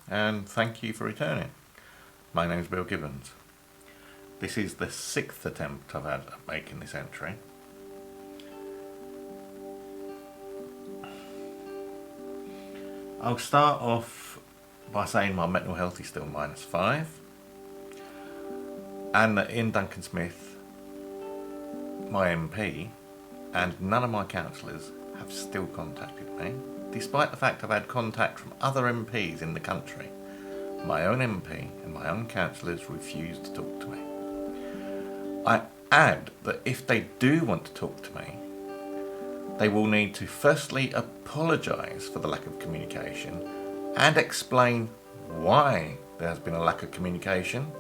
and thank you for returning. My name's Bill Gibbons. This is the 6th attempt I've had at making this entry. I'll start off by saying my mental health is still -5, and that Ian Duncan Smith, my MP, and none of my councillors have still contacted me, despite the fact I've had contact from other MPs in the country. My own MP and my own councillors refuse to talk to me. I add that if they do want to talk to me, they will need to firstly apologise for the lack of communication and explain why there has been a lack of communication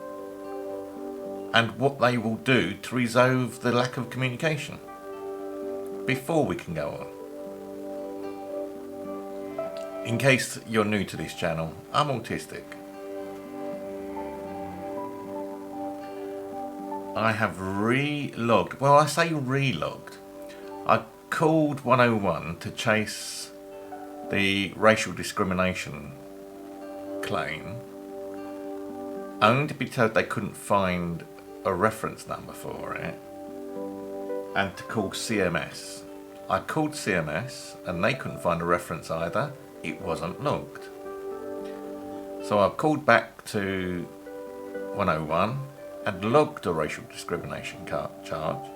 and what they will do to resolve the lack of communication before we can go on. In case you're new to this channel, I'm autistic. I have re-logged, well, I say re-logged. I called 101 to chase the racial discrimination claim, only to be told they couldn't find a reference number for it, and to call CMS. I called CMS and they couldn't find a reference either. It wasn't logged. So I called back to 101 and logged a racial discrimination charge,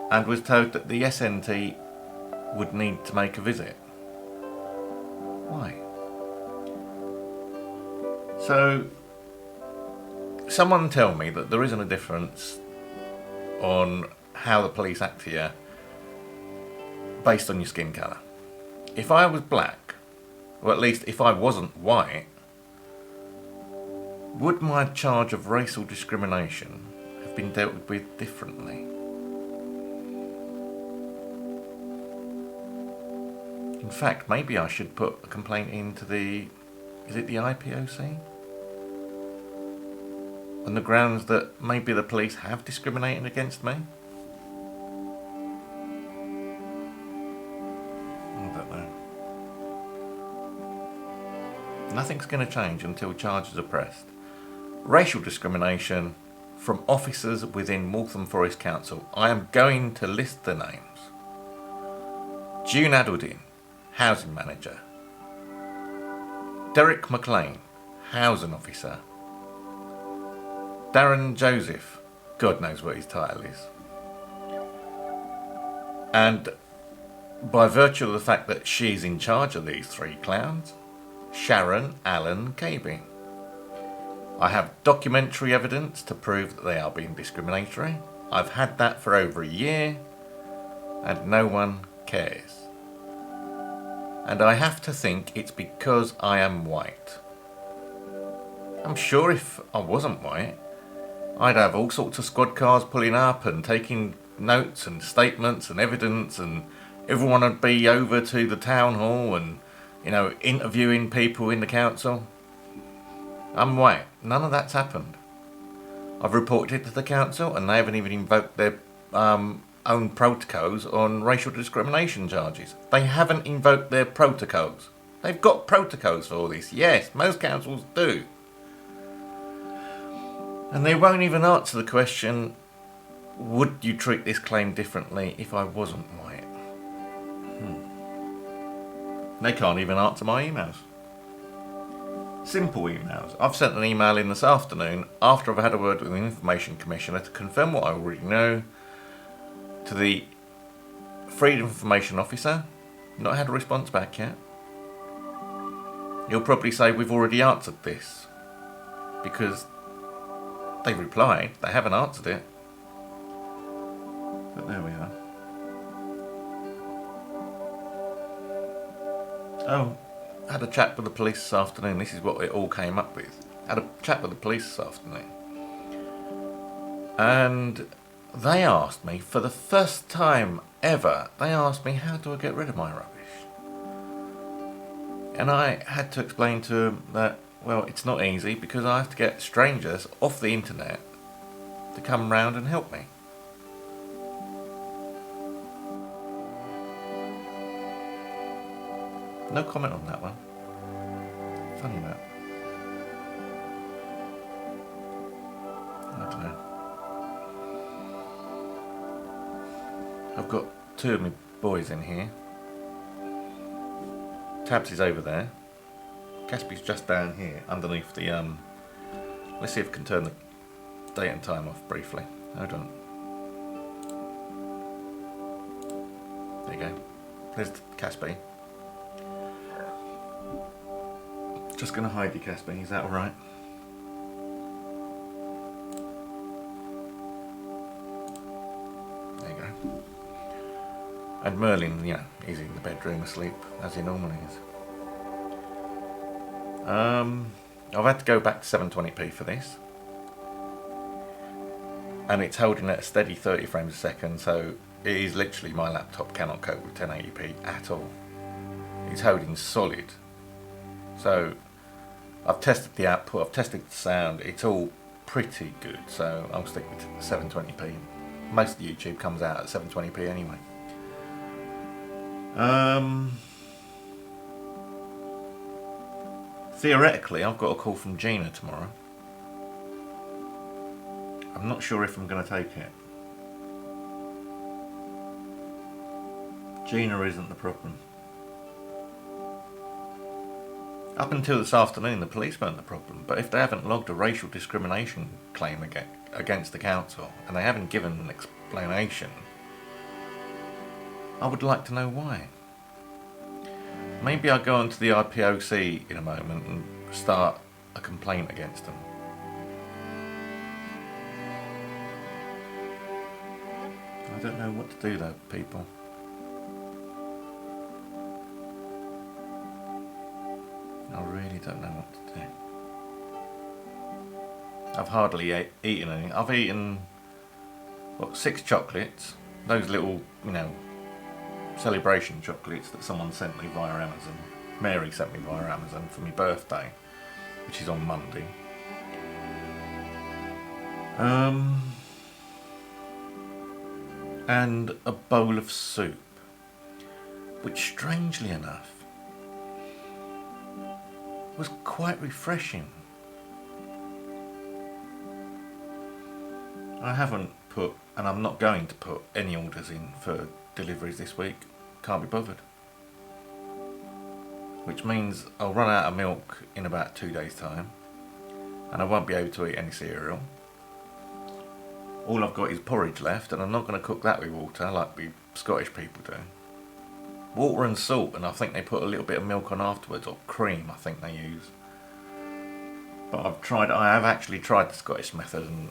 and was told that the SNT would need to make a visit. Why? So, someone tell me that there isn't a difference on how the police act here based on your skin colour. If I was black, or at least if I wasn't white, would my charge of racial discrimination have been dealt with differently? In fact, maybe I should put a complaint into the IPOC? On the grounds that maybe the police have discriminated against me? I don't know. Nothing's going to change until charges are pressed. Racial discrimination from officers within Waltham Forest Council. I am going to list the names. Junad Uddin, Housing Manager. Derrick Mclean, Housing Officer. Darren Joseph, God knows what his title is. And by virtue of the fact that she's in charge of these three clowns, Sharon Allen-Cabey. I have documentary evidence to prove that they are being discriminatory. I've had that for over a year, and no one cares. And I have to think it's because I am white. I'm sure if I wasn't white, I'd have all sorts of squad cars pulling up and taking notes and statements and evidence, and everyone would be over to the town hall and, interviewing people in the council. I'm white. None of that's happened. I've reported it to the council and they haven't even invoked their own protocols on racial discrimination charges. They haven't invoked their protocols. They've got protocols for all this. Yes, most councils do. And they won't even answer the question, would you treat this claim differently if I wasn't white? They can't even answer my emails. Simple emails. I've sent an email in this afternoon after I've had a word with the Information Commissioner to confirm what I already know to the Freedom Information Officer. Not had a response back yet. You'll probably say we've already answered this because they replied, they haven't answered it. But there we are. Oh, had a chat with the police this afternoon. This is what it all came up with. Had a chat with the police this afternoon. And they asked me, for the first time ever, they asked me, how do I get rid of my rubbish? And I had to explain to them that, well, it's not easy because I have to get strangers off the internet to come round and help me. No comment on that one. funny that? I don't know. I've got two of my boys in here. Tabs is over there. Caspy's just down here underneath the let's see if I can turn the date and time off briefly. Hold on. There you go. There's Caspy. Just going to hide you, Caspy. Is that alright? There you go. And Merlin, yeah, he's in the bedroom asleep, as he normally is. I've had to go back to 720p for this. And it's holding at a steady 30 frames a second, so it is literally, my laptop cannot cope with 1080p at all. It's holding solid. So I've tested the output, I've tested the sound, it's all pretty good, so I'll stick with 720p. Most of YouTube comes out at 720p anyway. Theoretically, I've got a call from Gina tomorrow. I'm not sure if I'm going to take it. Gina isn't the problem. Up until this afternoon, the police weren't the problem, but if they haven't logged a racial discrimination claim against the council, and they haven't given an explanation, I would like to know why. Maybe I'll go onto the IPOC in a moment and start a complaint against them. I don't know what to do though, people. I really don't know what to do. I've hardly eaten anything. I've eaten, what, 6 chocolates. Those little, celebration chocolates that someone sent me via Amazon. Mary sent me via Amazon for my birthday, which is on Monday. And a bowl of soup, which strangely enough was quite refreshing. I haven't put, and I'm not going to put, any orders in for deliveries this week. Can't be bothered. Which means I'll run out of milk in about 2 days' time, and I won't be able to eat any cereal. All I've got is porridge left, and I'm not going to cook that with water like we Scottish people do. Water and salt, and I think they put a little bit of milk on afterwards, or cream I think they use. But I have actually tried the Scottish method, and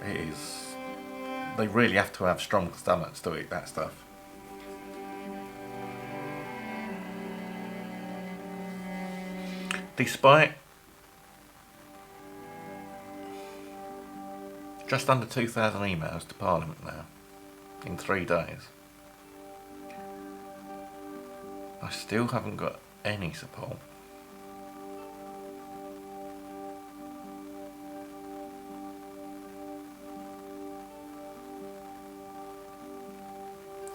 it is, they really have to have strong stomachs to eat that stuff. Despite just under 2,000 emails to Parliament now, in 3 days, I still haven't got any support.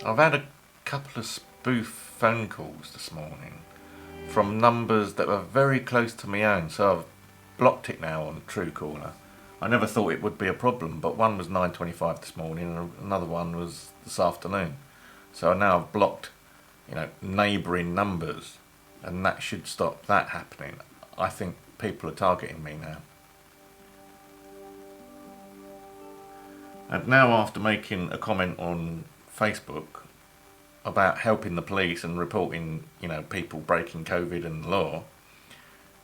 I've had a couple of spoof phone calls this morning from numbers that were very close to my own, so I've blocked it now on Truecaller. I never thought it would be a problem, but one was 9:25 this morning and another one was this afternoon. So now I've blocked, neighbouring numbers, and that should stop that happening. I think people are targeting me now. And now, after making a comment on Facebook about helping the police and reporting, people breaking COVID and the law,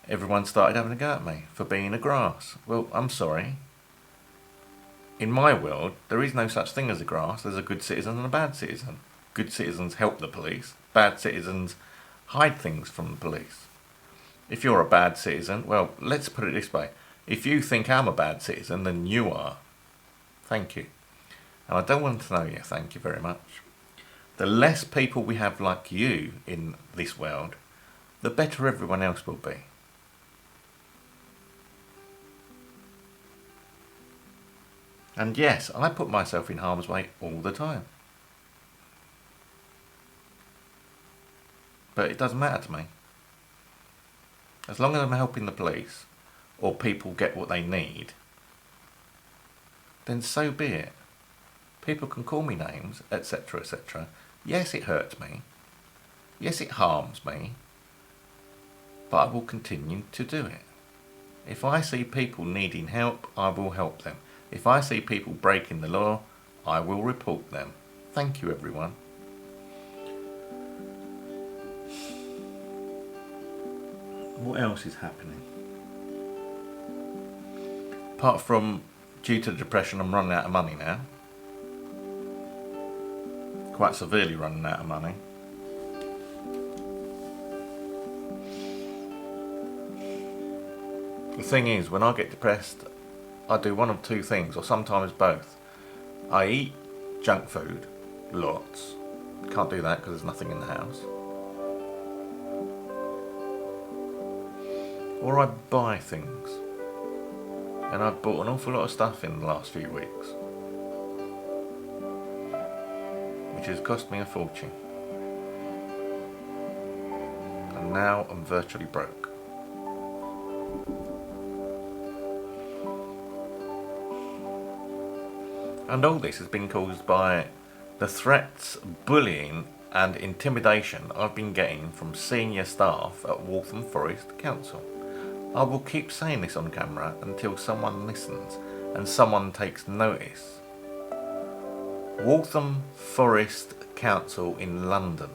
everyone started having a go at me for being a grass. Well, I'm sorry. In my world, there is no such thing as a grass. There's a good citizen and a bad citizen. Good citizens help the police. Bad citizens hide things from the police. If you're a bad citizen, well, let's put it this way. If you think I'm a bad citizen, then you are. Thank you. And I don't want to know you, thank you very much. The less people we have like you in this world, the better everyone else will be. And yes, I put myself in harm's way all the time. But it doesn't matter to me. as long as I'm helping the police or people get what they need, then so be it. People can call me names, etc., etc. Yes, it hurts me. Yes, it harms me. But I will continue to do it. If I see people needing help, I will help them. If I see people breaking the law, I will report them. Thank you, everyone. What else is happening? Apart from, due to the depression, I'm running out of money now. Quite severely running out of money. The thing is, when I get depressed, I do one of two things, or sometimes both. I eat junk food, lots. Can't do that because there's nothing in the house. Or I buy things. And I've bought an awful lot of stuff in the last few weeks, which has cost me a fortune. And now I'm virtually broke. And all this has been caused by the threats, bullying and intimidation I've been getting from senior staff at Waltham Forest Council. I will keep saying this on camera until someone listens and someone takes notice. Waltham Forest Council in London.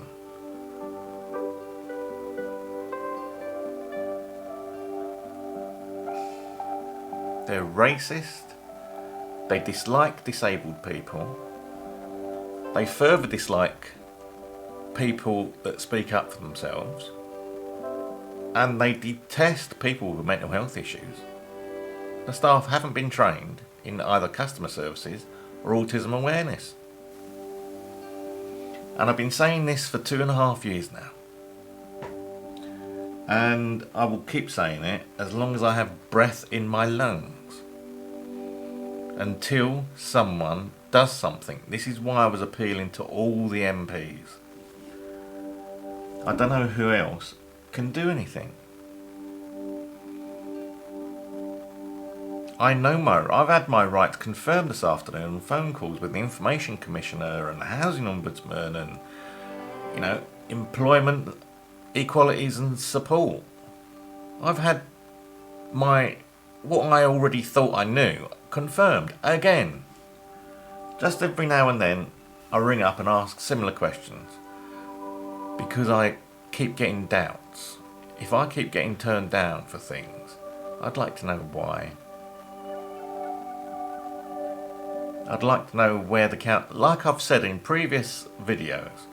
They're racist. They dislike disabled people. They further dislike people that speak up for themselves. And they detest people with mental health issues. The staff haven't been trained in either customer services or autism awareness. And I've been saying this for 2.5 years now. And I will keep saying it as long as I have breath in my lungs. Until someone does something. This is why I was appealing to all the MPs. I don't know who else can do anything. I know I've had my rights confirmed this afternoon on phone calls with the Information Commissioner and the Housing Ombudsman and, employment equalities and support. I've had what I already thought I knew confirmed again. Just every now and then I ring up and ask similar questions because I keep getting doubts. If I keep getting turned down for things, I'd like to know why. I'd like to know where the council, like I've said in previous videos,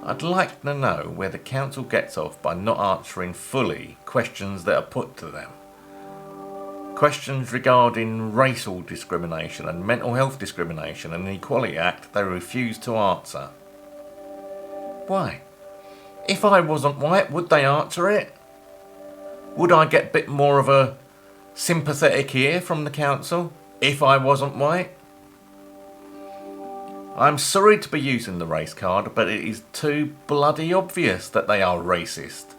I'd like to know where the council gets off by not answering fully questions that are put to them. Questions regarding racial discrimination and mental health discrimination and the Equality Act they refuse to answer. Why? If I wasn't white, would they answer it? Would I get a bit more of a sympathetic ear from the council if I wasn't white? I'm sorry to be using the race card, but it is too bloody obvious that they are racist.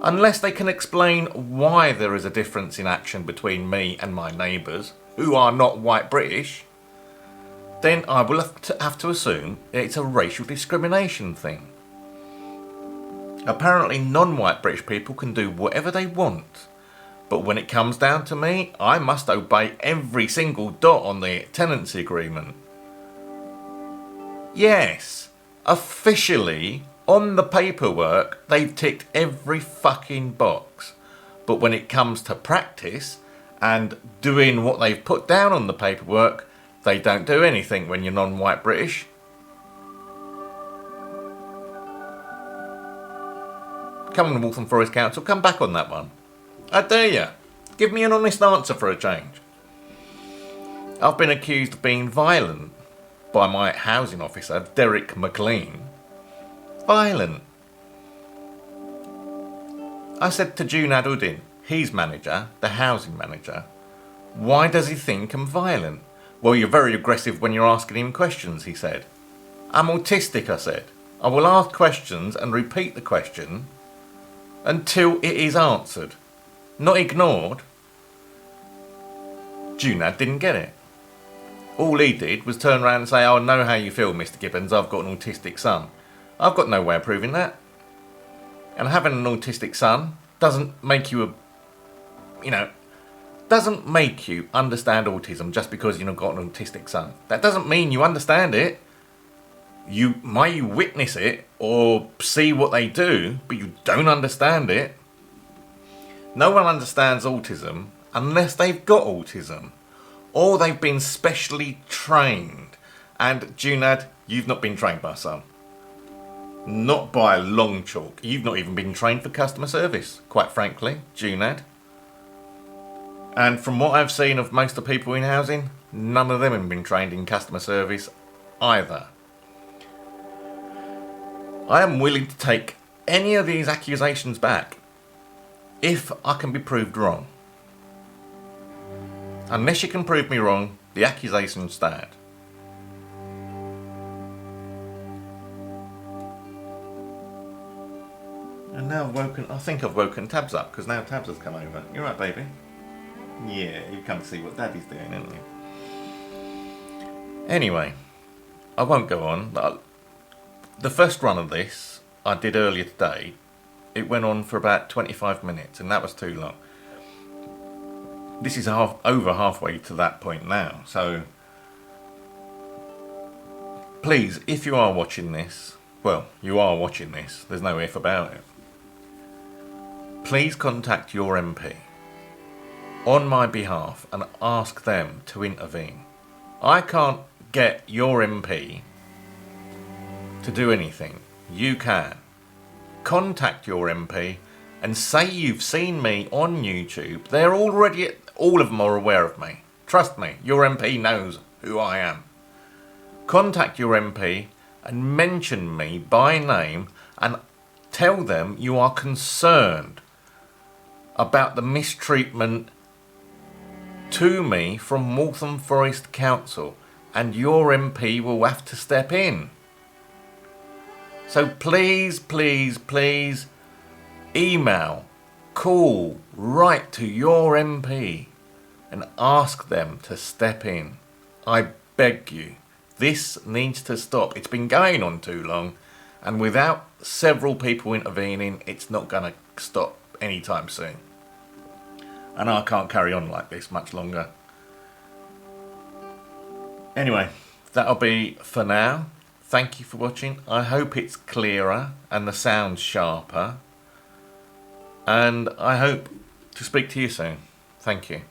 Unless they can explain why there is a difference in action between me and my neighbours, who are not white British, then I will have to assume it's a racial discrimination thing. Apparently non-white British people can do whatever they want, but when it comes down to me, I must obey every single dot on the tenancy agreement. Yes, officially, on the paperwork, they've ticked every fucking box. But when it comes to practice and doing what they've put down on the paperwork, they don't do anything when you're non-white British. Come on, Waltham Forest Council, come back on that one. I dare you. Give me an honest answer for a change. I've been accused of being violent by my housing officer, Derrick Mclean. Violent. I said to Junad Uddin, his manager, the housing manager, why does he think I'm violent? Well, you're very aggressive when you're asking him questions, he said. I'm autistic, I said. I will ask questions and repeat the question until it is answered, not ignored. Junad didn't get it. All he did was turn around and say, "I know how you feel, Mr. Gibbons, I've got an autistic son." I've got no way of proving that. And having an autistic son doesn't make you doesn't make you understand autism just because you've got an autistic son. That doesn't mean you understand it. You might witness it or see what they do, but you don't understand it. No one understands autism unless they've got autism or they've been specially trained. And Junad, you've not been trained by a son. Not by a long chalk. You've not even been trained for customer service, quite frankly, Junad. And from what I've seen of most of the people in housing, none of them have been trained in customer service either. I am willing to take any of these accusations back if I can be proved wrong. Unless you can prove me wrong, the accusations stand. And now I think I've woken Tabs up, because now Tabs has come over. You right, baby? Yeah, you've come to see what Daddy's doing, haven't you? Anyway, I won't go on. The first run of this I did earlier today. It went on for about 25 minutes, and that was too long. This is over halfway to that point now, so please, if you are watching this, well, you are watching this, there's no if about it, please contact your MP on my behalf and ask them to intervene. I can't get your MP to do anything. You can. Contact your MP and say you've seen me on YouTube. They're already, all of them are aware of me. Trust me, your MP knows who I am. Contact your MP and mention me by name and tell them you are concerned about the mistreatment to me from Waltham Forest Council, and your MP will have to step in. So please, please, please email, call, write to your MP and ask them to step in. I beg you. This needs to stop. It's been going on too long, and without several people intervening, it's not going to stop anytime soon. And I can't carry on like this much longer. Anyway, that'll be for now. Thank you for watching. I hope it's clearer and the sound's sharper. And I hope to speak to you soon. Thank you.